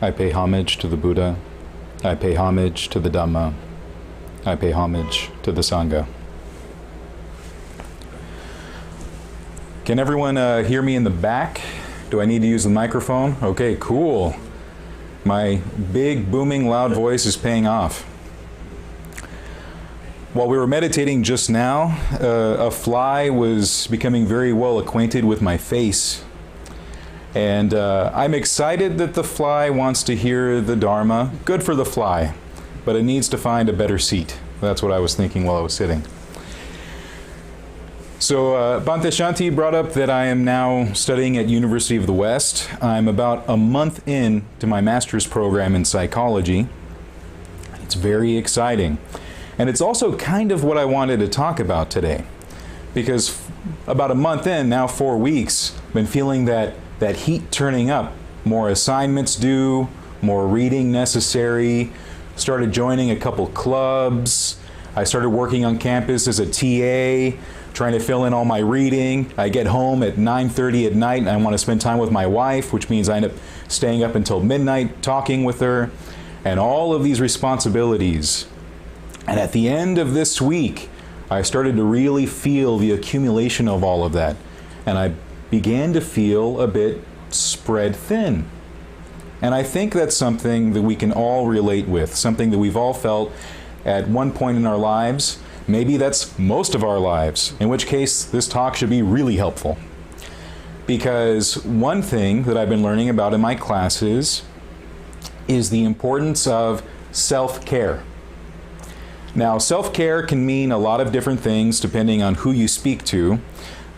I pay homage to the Buddha. I pay homage to the Dhamma. I pay homage to the Sangha. Can everyone hear me in the back? Do I need to use the microphone? Okay, cool. My big, booming, loud voice is paying off. While we were meditating just now, a fly was becoming very well acquainted with my face. And I'm excited that the fly wants to hear the Dharma. Good for the fly, but it needs to find a better seat. That's what I was thinking while I was sitting. So Bhante Shanti brought up that I am now studying at University of the West. I'm about a month in to my master's program in psychology. It's very exciting. And it's also kind of what I wanted to talk about today. Because about a month in, now 4 weeks, I've been feeling that heat turning up. More assignments due, more reading necessary. Started joining a couple clubs. I started working on campus as a TA, trying to fill in all my reading. I get home at 9:30 at night and I want to spend time with my wife, which means I end up staying up until midnight talking with her, and all of these responsibilities. And at the end of this week, I started to really feel the accumulation of all of that. And I began to feel a bit spread thin. And I think that's something that we can all relate with, something that we've all felt at one point in our lives. Maybe that's most of our lives, in which case this talk should be really helpful. Because one thing that I've been learning about in my classes is the importance of self-care. Now, self-care can mean a lot of different things depending on who you speak to,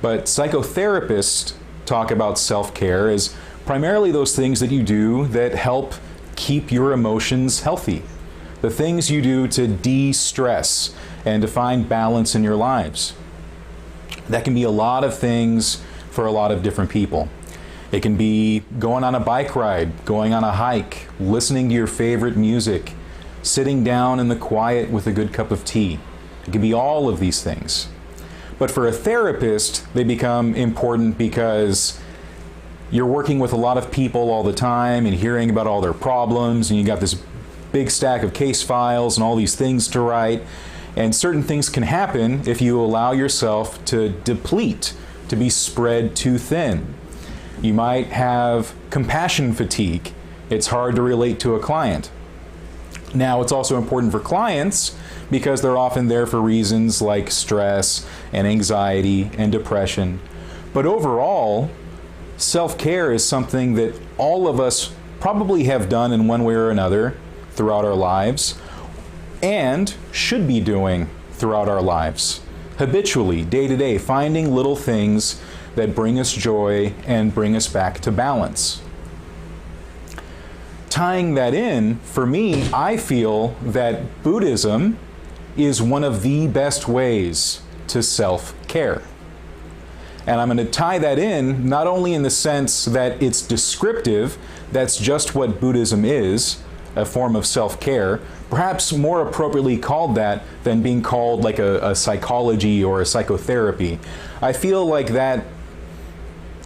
but psychotherapists talk about self-care as primarily those things that you do that help keep your emotions healthy. The things you do to de-stress and to find balance in your lives. That can be a lot of things for a lot of different people. It can be going on a bike ride, going on a hike, listening to your favorite music, sitting down in the quiet with a good cup of tea. It can be all of these things. But for a therapist, they become important because you're working with a lot of people all the time and hearing about all their problems, and you got this big stack of case files and all these things to write. And certain things can happen if you allow yourself to deplete, to be spread too thin. You might have compassion fatigue. It's hard to relate to a client. Now, it's also important for clients because they're often there for reasons like stress and anxiety and depression. But overall, self-care is something that all of us probably have done in one way or another throughout our lives, and should be doing throughout our lives. Habitually, day to day, finding little things that bring us joy and bring us back to balance. Tying that in, for me, I feel that Buddhism is one of the best ways to self-care. And I'm going to tie that in not only in the sense that it's descriptive, that's just what Buddhism is, a form of self-care, perhaps more appropriately called that than being called like a psychology or a psychotherapy. I feel like that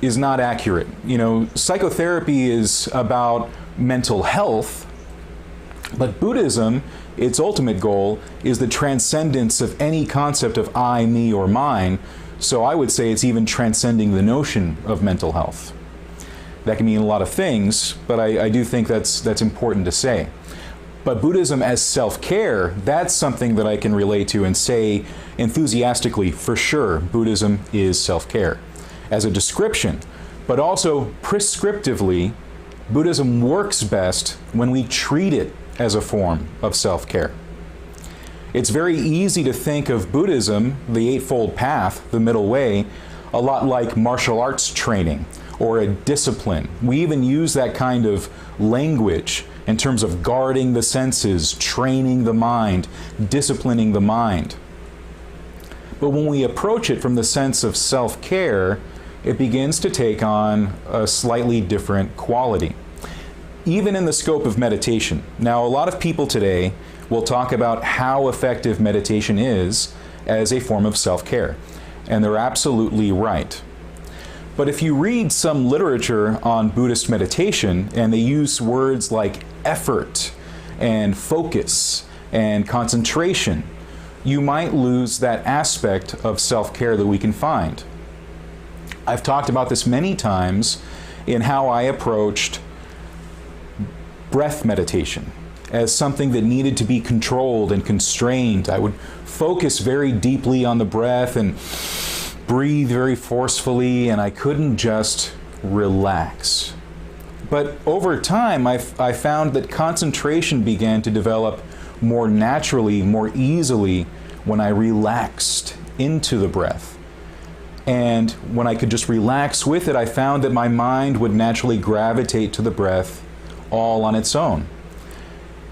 is not accurate. You know, psychotherapy is about mental health, but Buddhism, its ultimate goal, is the transcendence of any concept of I, me, or mine. So I would say it's even transcending the notion of mental health. That can mean a lot of things, but I do think that's important to say. But Buddhism as self-care, that's something that I can relate to and say enthusiastically, for sure, Buddhism is self-care. As a description, but also prescriptively, Buddhism works best when we treat it as a form of self-care. It's very easy to think of Buddhism, the Eightfold Path, the middle way, a lot like martial arts training or a discipline. We even use that kind of language in terms of guarding the senses, training the mind, disciplining the mind. But when we approach it from the sense of self-care, it begins to take on a slightly different quality. Even in the scope of meditation. Now, a lot of people today will talk about how effective meditation is as a form of self-care. And they're absolutely right. But if you read some literature on Buddhist meditation, and they use words like effort and focus and concentration, you might lose that aspect of self-care that we can find. I've talked about this many times in how I approached breath meditation as something that needed to be controlled and constrained. I would focus very deeply on the breath and breathe very forcefully, and I couldn't just relax. But over time, I found that concentration began to develop more naturally, more easily when I relaxed into the breath. And when I could just relax with it, I found that my mind would naturally gravitate to the breath all on its own.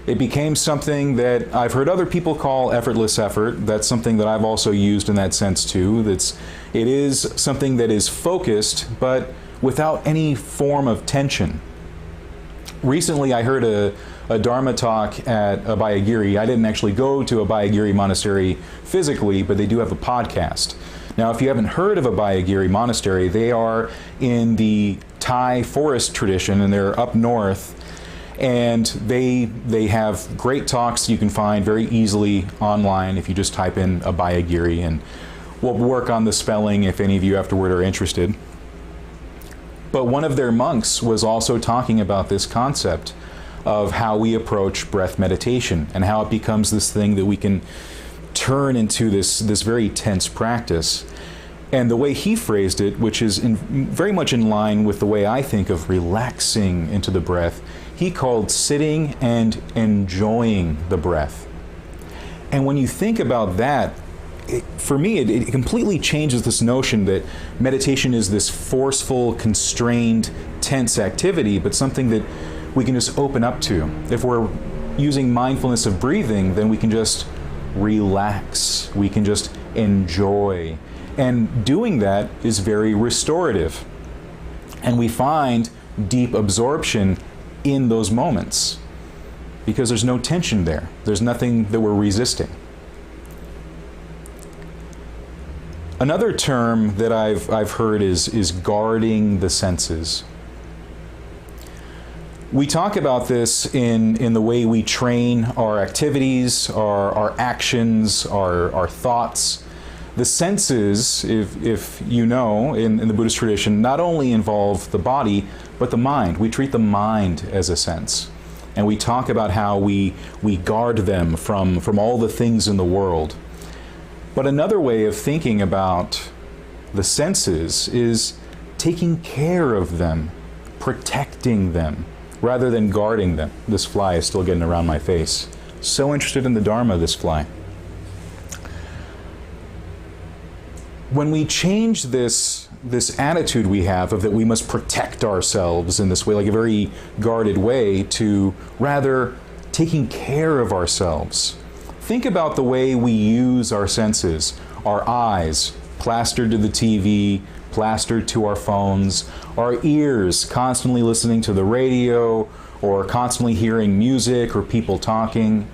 It became something that I've heard other people call effortless effort. That's something that I've also used in that sense too. It is something that is focused, but without any form of tension. Recently, I heard a Dhamma talk at Abhayagiri. I didn't actually go to Abhayagiri Monastery physically, but they do have a podcast. Now, if you haven't heard of Abhayagiri Monastery, they are in the Thai forest tradition, and they're up north. And they have great talks you can find very easily online if you just type in Abhayagiri, and we'll work on the spelling if any of you afterward are interested. But one of their monks was also talking about this concept of how we approach breath meditation and how it becomes this thing that we can turn into this very tense practice. And the way he phrased it, which is very much in line with the way I think of relaxing into the breath, he called sitting and enjoying the breath. And when you think about that, for me, it completely changes this notion that meditation is this forceful, constrained, tense activity, but something that we can just open up to. If we're using mindfulness of breathing, then we can just relax. We can just enjoy. And doing that is very restorative. And we find deep absorption in those moments because there's no tension there. There's nothing that we're resisting. Another term that I've heard is guarding the senses. We talk about this in the way we train our activities, our actions, our thoughts. The senses, if you know, in the Buddhist tradition, not only involve the body, but the mind. We treat the mind as a sense. And we talk about how we guard them from all the things in the world. But another way of thinking about the senses is taking care of them, protecting them, rather than guarding them. This fly is still getting around my face. So interested in the Dharma, this fly. When we change this attitude we have of that we must protect ourselves in this way, like a very guarded way, to rather taking care of ourselves. Think about the way we use our senses. Our eyes, plastered to the TV, plastered to our phones. Our ears, constantly listening to the radio or constantly hearing music or people talking.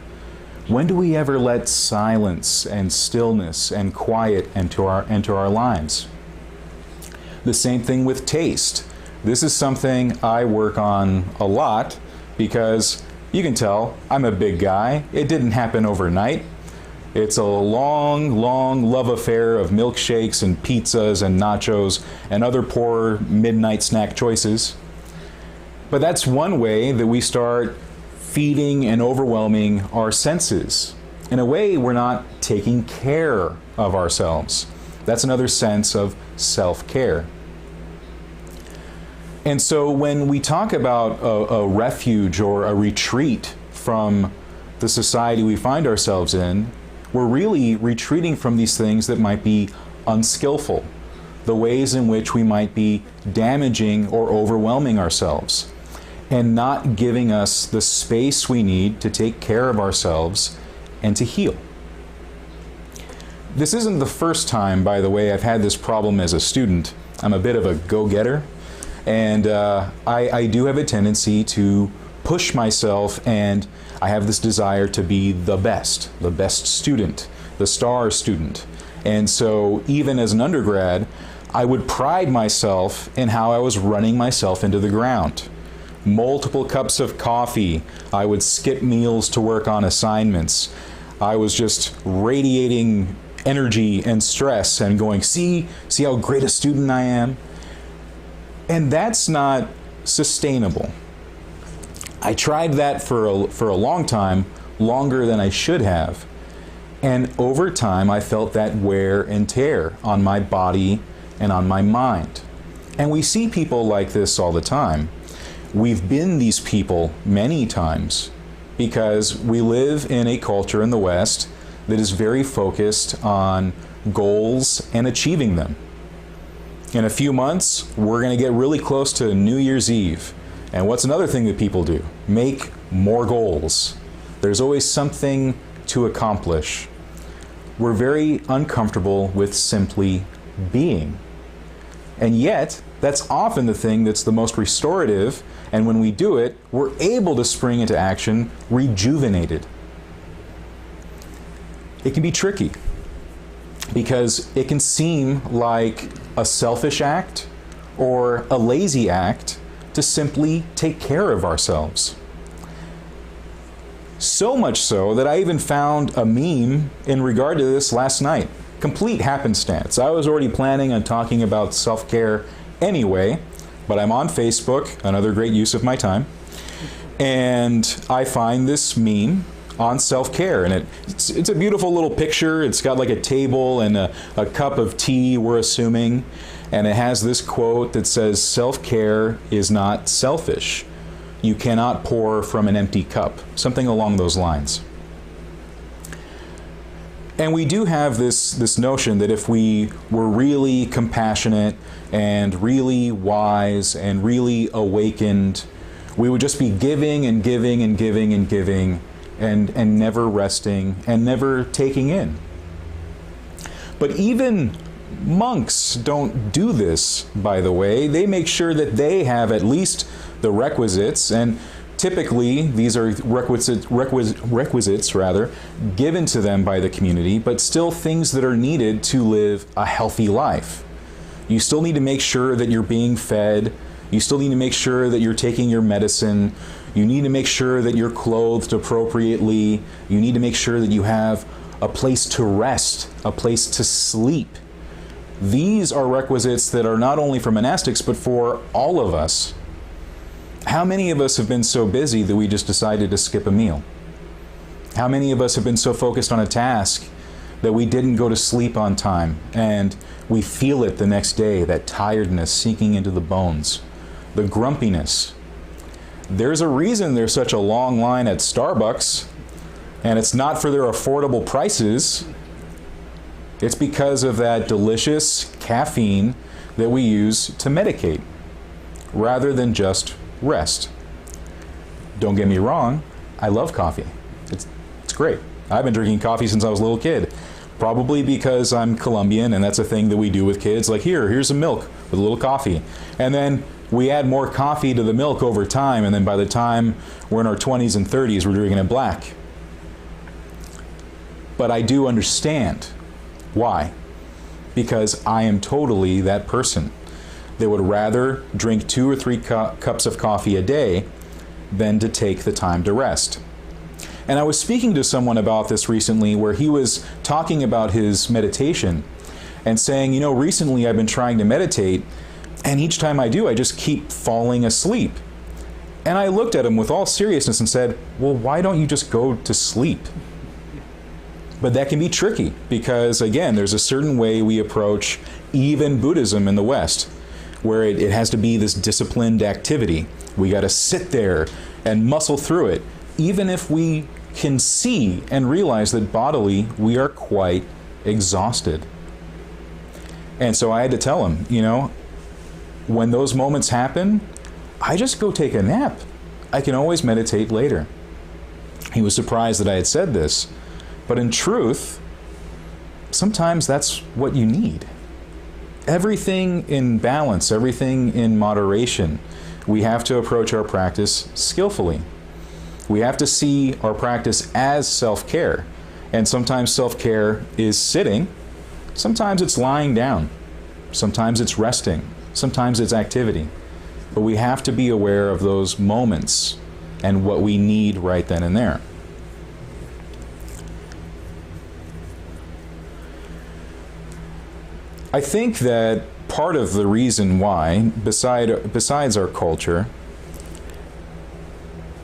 When do we ever let silence and stillness and quiet enter our lives? The same thing with taste. This is something I work on a lot because you can tell I'm a big guy. It didn't happen overnight. It's a long, long love affair of milkshakes and pizzas and nachos and other poor midnight snack choices. But that's one way that we start feeding and overwhelming our senses. In a way, we're not taking care of ourselves. That's another sense of self-care. And so when we talk about a refuge or a retreat from the society we find ourselves in, we're really retreating from these things that might be unskillful, the ways in which we might be damaging or overwhelming ourselves, and not giving us the space we need to take care of ourselves and to heal. This isn't the first time, by the way, I've had this problem as a student. I'm a bit of a go-getter, and I do have a tendency to push myself, and I have this desire to be the best student, the star student. And so even as an undergrad, I would pride myself in how I was running myself into the ground. Multiple cups of coffee. I would skip meals to work on assignments. I was just radiating energy and stress and going, see how great a student I am? And that's not sustainable. I tried that for a long time, longer than I should have. And over time, I felt that wear and tear on my body and on my mind. And we see people like this all the time. We've been these people many times because we live in a culture in the West that is very focused on goals and achieving them. In a few months, we're going to get really close to New Year's Eve. And what's another thing that people do? Make more goals. There's always something to accomplish. We're very uncomfortable with simply being. And yet, that's often the thing that's the most restorative, and when we do it, we're able to spring into action rejuvenated. It can be tricky because it can seem like a selfish act or a lazy act to simply take care of ourselves. So much so that I even found a meme in regard to this last night. Complete happenstance. I was already planning on talking about self-care anyway, but I'm on Facebook, another great use of my time, and I find this meme on self-care, and it's a beautiful little picture. It's got like a table and a cup of tea, we're assuming, and it has this quote that says, "Self-care is not selfish. You cannot pour from an empty cup," something along those lines. And we do have this notion that if we were really compassionate and really wise and really awakened, we would just be giving and giving and giving and giving and never resting and never taking in. But even monks don't do this, by the way. They make sure that they have at least the requisites, and typically these are requisites given to them by the community, but still things that are needed to live a healthy life. You still need to make sure that you're being fed. You still need to make sure that you're taking your medicine. You need to make sure that you're clothed appropriately. You need to make sure that you have a place to rest, a place to sleep. These are requisites that are not only for monastics, but for all of us. How many of us have been so busy that we just decided to skip a meal? How many of us have been so focused on a task that we didn't go to sleep on time, and we feel it the next day, that tiredness sinking into the bones, the grumpiness? There's a reason there's such a long line at Starbucks, and it's not for their affordable prices. It's because of that delicious caffeine that we use to medicate, rather than just rest. Don't get me wrong, I love coffee. It's great. I've been drinking coffee since I was a little kid. Probably because I'm Colombian and that's a thing that we do with kids. Like, here's some milk with a little coffee. And then we add more coffee to the milk over time, and then by the time we're in our 20s and 30s, we're drinking it black. But I do understand why. Because I am totally that person. They would rather drink 2 or 3 cups of coffee a day than to take the time to rest. And I was speaking to someone about this recently, where he was talking about his meditation and saying, recently I've been trying to meditate, and each time I do, I just keep falling asleep. And I looked at him with all seriousness and said, well, why don't you just go to sleep? But that can be tricky because, again, there's a certain way we approach even Buddhism in the West, where it has to be this disciplined activity. We got to sit there and muscle through it, even if we can see and realize that bodily we are quite exhausted. And so I had to tell him, when those moments happen, I just go take a nap. I can always meditate later. He was surprised that I had said this, but in truth, sometimes that's what you need. Everything in balance, everything in moderation. We have to approach our practice skillfully. We have to see our practice as self-care. And sometimes self-care is sitting, sometimes it's lying down. Sometimes it's resting. Sometimes it's activity. But we have to be aware of those moments and what we need right then and there. I think that part of the reason why, besides our culture,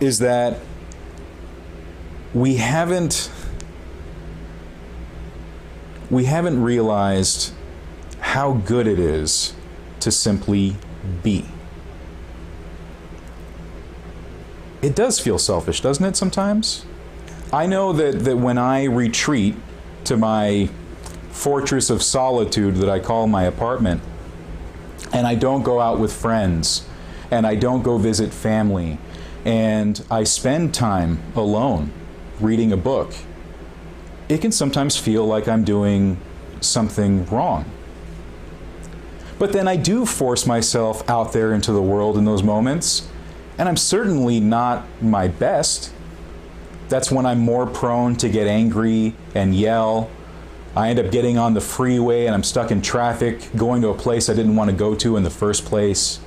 is that we haven't realized how good it is to simply be. It does feel selfish, doesn't it, sometimes? I know that when I retreat to my fortress of solitude that I call my apartment, and I don't go out with friends, and I don't go visit family, and I spend time alone reading a book, it can sometimes feel like I'm doing something wrong. But then I do force myself out there into the world in those moments, and I'm certainly not my best. That's when I'm more prone to get angry and yell. I end up getting on the freeway and I'm stuck in traffic, going to a place I didn't want to go to in the first place.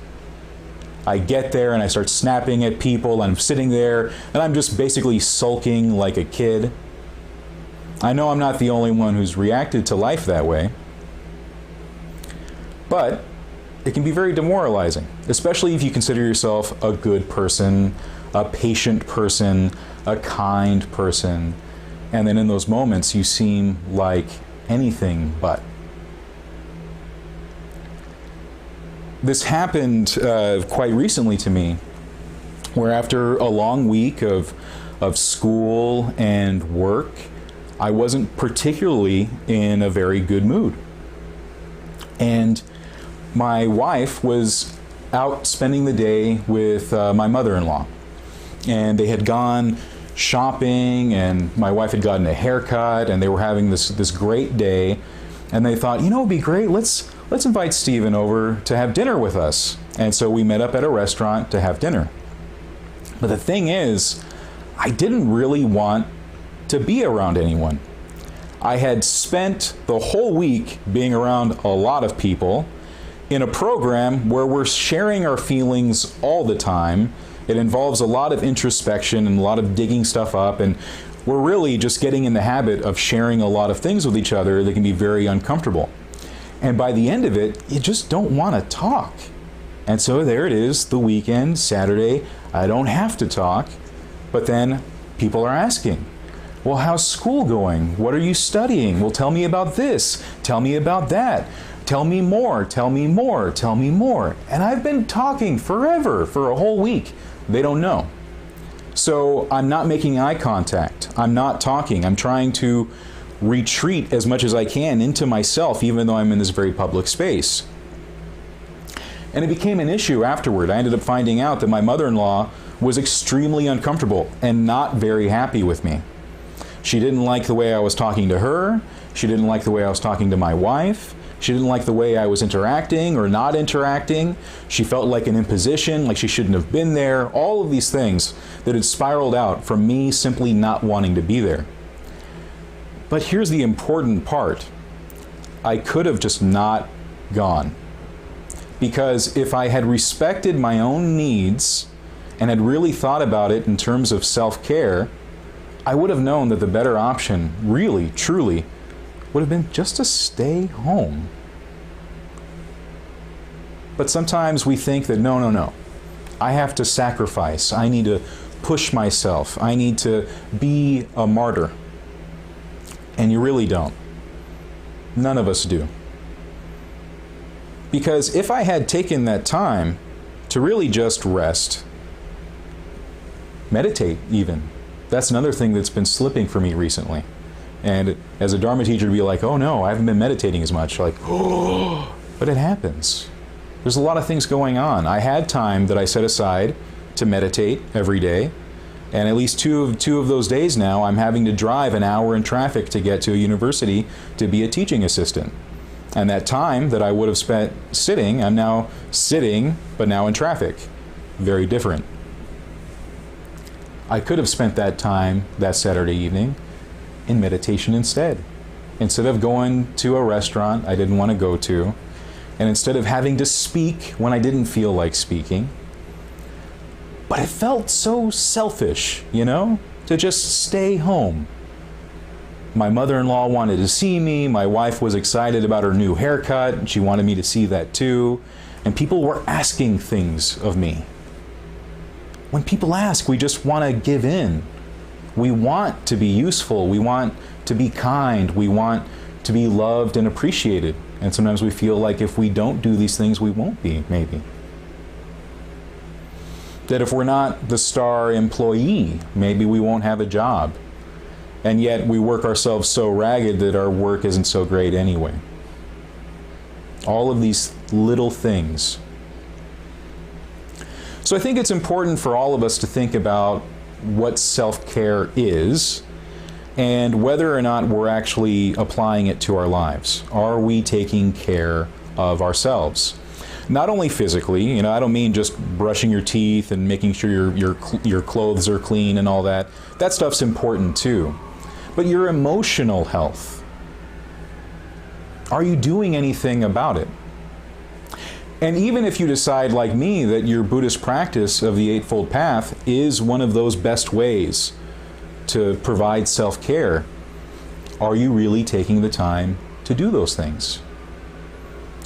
I get there and I start snapping at people, and I'm sitting there and I'm just basically sulking like a kid. I know I'm not the only one who's reacted to life that way, but it can be very demoralizing, especially if you consider yourself a good person, a patient person, a kind person, and then in those moments you seem like anything but. This happened quite recently to me, where after a long week of school and work, I wasn't particularly in a very good mood. And my wife was out spending the day with my mother-in-law. And they had gone shopping, and my wife had gotten a haircut, and they were having this great day. And they thought, it'd be great, let's invite Stephen over to have dinner with us. And so we met up at a restaurant to have dinner. But the thing is, I didn't really want to be around anyone. I had spent the whole week being around a lot of people in a program where we're sharing our feelings all the time. It involves a lot of introspection and a lot of digging stuff up, and we're really just getting in the habit of sharing a lot of things with each other that can be very uncomfortable. And by the end of it, you just don't want to talk. And so there it is, the weekend, Saturday, I don't have to talk, but then people are asking, well, how's school going? What are you studying? Well, tell me about this, tell me about that. Tell me more, tell me more, tell me more. And I've been talking forever, for a whole week. They don't know. So I'm not making eye contact. I'm not talking. I'm trying to retreat as much as I can into myself, even though I'm in this very public space. And it became an issue afterward. I ended up finding out that my mother-in-law was extremely uncomfortable and not very happy with me. She didn't like the way I was talking to her. She didn't like the way I was talking to my wife. She didn't like the way I was interacting or not interacting. She felt like an imposition, like she shouldn't have been there. All of these things that had spiraled out from me simply not wanting to be there. But here's the important part. I could have just not gone. Because if I had respected my own needs and had really thought about it in terms of self-care, I would have known that the better option, really, truly, would have been just to stay home. But sometimes we think that no, I have to sacrifice. I need to push myself. I need to be a martyr. And you really don't. None of us do. Because if I had taken that time to really just rest, meditate even, that's another thing that's been slipping for me recently. And as a Dharma teacher, to be like, oh no, I haven't been meditating as much. Like, oh, but it happens. There's a lot of things going on. I had time that I set aside to meditate every day. And at least two of those days now, I'm having to drive an hour in traffic to get to a university to be a teaching assistant. And that time that I would have spent sitting, I'm now sitting, but now in traffic. Very different. I could have spent that time that Saturday evening in meditation instead. Instead of going to a restaurant I didn't want to go to, And instead of having to speak when I didn't feel like speaking, but it felt so selfish, to just stay home. My mother-in-law wanted to see me. My wife was excited about her new haircut, and she wanted me to see that too. And people were asking things of me. When people ask, we just want to give in. We want to be useful. We want to be kind. We want to be loved and appreciated. And sometimes we feel like if we don't do these things, we won't be, maybe. That if we're not the star employee, maybe we won't have a job. And yet we work ourselves so ragged that our work isn't so great anyway. All of these little things. So I think it's important for all of us to think about what self-care is and whether or not we're actually applying it to our lives. Are we taking care of ourselves? Not only physically, I don't mean just brushing your teeth and making sure your clothes are clean and all that. That stuff's important too. But your emotional health. Are you doing anything about it? And even if you decide, like me, that your Buddhist practice of the Eightfold Path is one of those best ways to provide self-care, are you really taking the time to do those things?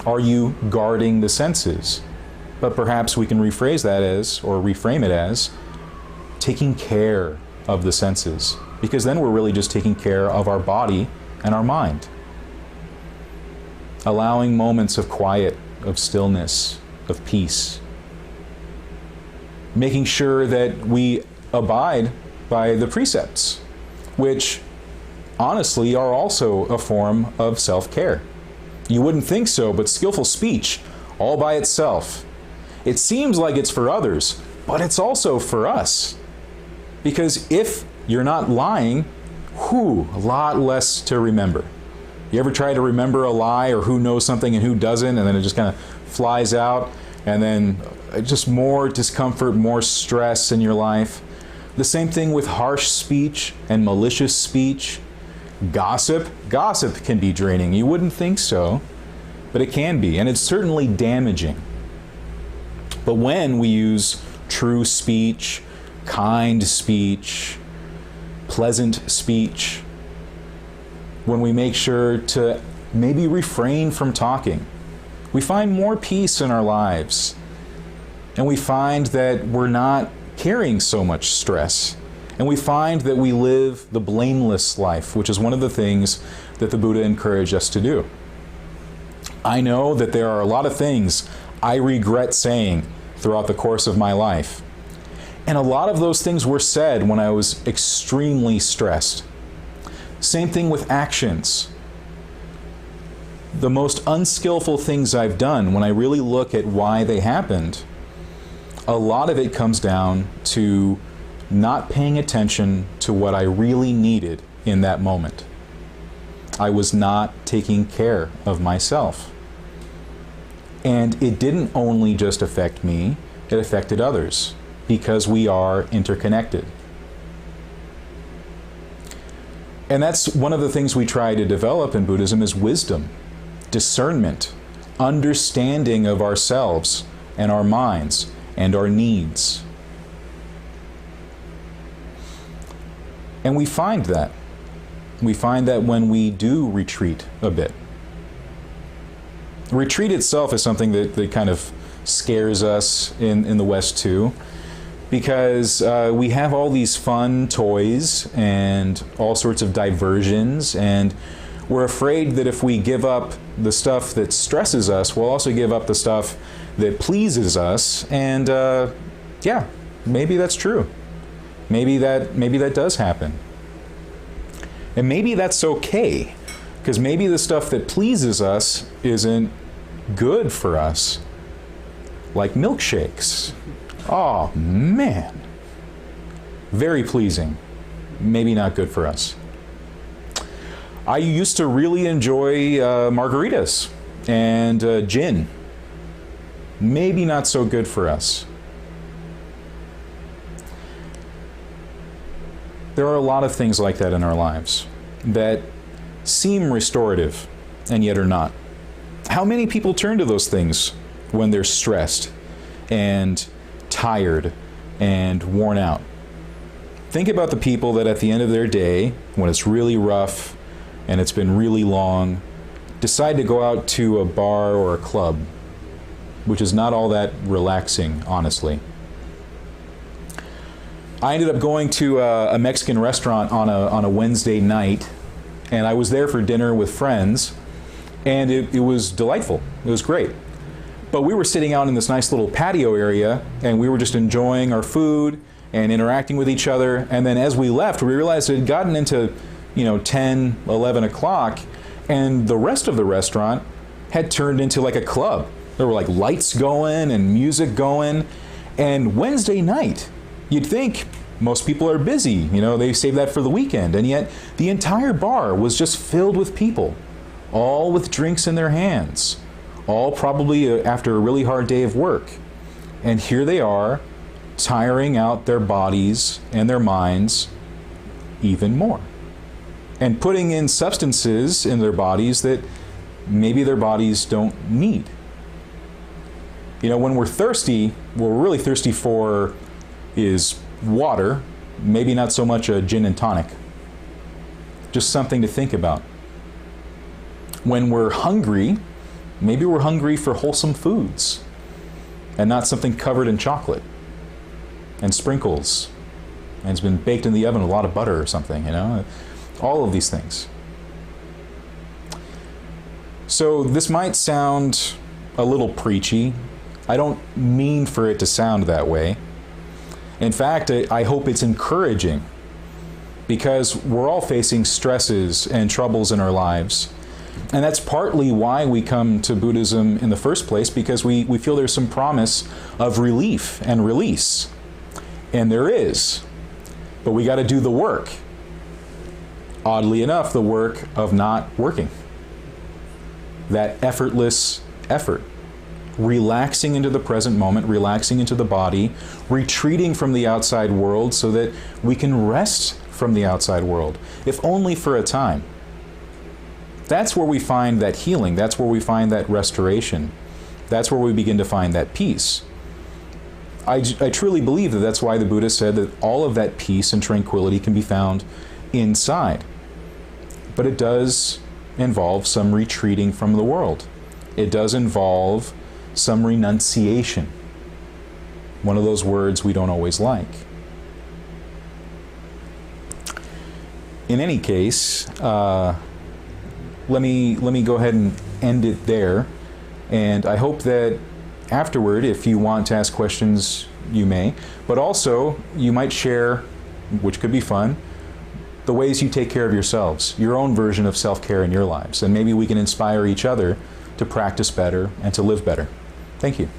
Are you guarding the senses? But perhaps we can rephrase that as, or reframe it as, taking care of the senses. Because then we're really just taking care of our body and our mind. Allowing moments of quiet, of stillness, of peace. Making sure that we abide by the precepts, which honestly are also a form of self-care. You wouldn't think so, but skillful speech, all by itself, it seems like it's for others, but it's also for us. Because if you're not lying, a lot less to remember. You ever try to remember a lie or who knows something and who doesn't, and then it just kind of flies out, and then just more discomfort, more stress in your life? The same thing with harsh speech and malicious speech. Gossip can be draining. You wouldn't think so, but it can be, and it's certainly damaging. But when we use true speech, kind speech, pleasant speech, when we make sure to maybe refrain from talking, we find more peace in our lives. And we find that we're not carrying so much stress. And we find that we live the blameless life, which is one of the things that the Buddha encouraged us to do. I know that there are a lot of things I regret saying throughout the course of my life. And a lot of those things were said when I was extremely stressed. Same thing with actions. The most unskillful things I've done, when I really look at why they happened, a lot of it comes down to not paying attention to what I really needed in that moment. I was not taking care of myself. And it didn't only just affect me, it affected others, because we are interconnected. And that's one of the things we try to develop in Buddhism is wisdom, discernment, understanding of ourselves and our minds and our needs. And we find that. We find that when we do retreat a bit. Retreat itself is something that kind of scares us in the West too, because we have all these fun toys and all sorts of diversions, and we're afraid that if we give up the stuff that stresses us, we'll also give up the stuff that pleases us. And yeah, maybe that's true. Maybe that does happen. And maybe that's okay, because maybe the stuff that pleases us isn't good for us. Like milkshakes. Oh man. Very pleasing. Maybe not good for us. I used to really enjoy margaritas and gin. Maybe not so good for us. There are a lot of things like that in our lives that seem restorative and yet are not. How many people turn to those things when they're stressed and tired and worn out? Think about the people that at the end of their day, when it's really rough and it's been really long, decide to go out to a bar or a club, which is not all that relaxing, honestly. I ended up going to a Mexican restaurant on a Wednesday night, and I was there for dinner with friends, and it was delightful. It was great. But we were sitting out in this nice little patio area, and we were just enjoying our food and interacting with each other. And then as we left, we realized it had gotten into 10, 11 o'clock, and the rest of the restaurant had turned into like a club. There were like lights going and music going. And Wednesday night, you'd think most people are busy, they save that for the weekend. And yet the entire bar was just filled with people, all with drinks in their hands, all probably after a really hard day of work. And here they are, tiring out their bodies and their minds even more, and putting in substances in their bodies that maybe their bodies don't need. When we're thirsty, what we're really thirsty for is water, maybe not so much a gin and tonic. Just something to think about. When we're hungry, maybe we're hungry for wholesome foods and not something covered in chocolate and sprinkles and it's been baked in the oven with a lot of butter or something, all of these things. So this might sound a little preachy. I don't mean for it to sound that way. In fact, I hope it's encouraging, because we're all facing stresses and troubles in our lives. And that's partly why we come to Buddhism in the first place, because we feel there's some promise of relief and release. And there is. But we got to do the work. Oddly enough, the work of not working. That effortless effort. Relaxing into the present moment, relaxing into the body, retreating from the outside world so that we can rest from the outside world, if only for a time. That's where we find that healing. That's where we find that restoration. That's where we begin to find that peace. I truly believe that that's why the Buddha said that all of that peace and tranquility can be found inside. But it does involve some retreating from the world. It does involve some renunciation. One of those words we don't always like. In any case, let me go ahead and end it there. And I hope that afterward, if you want to ask questions, you may. But also, you might share, which could be fun, the ways you take care of yourselves, your own version of self-care in your lives. And maybe we can inspire each other to practice better and to live better. Thank you.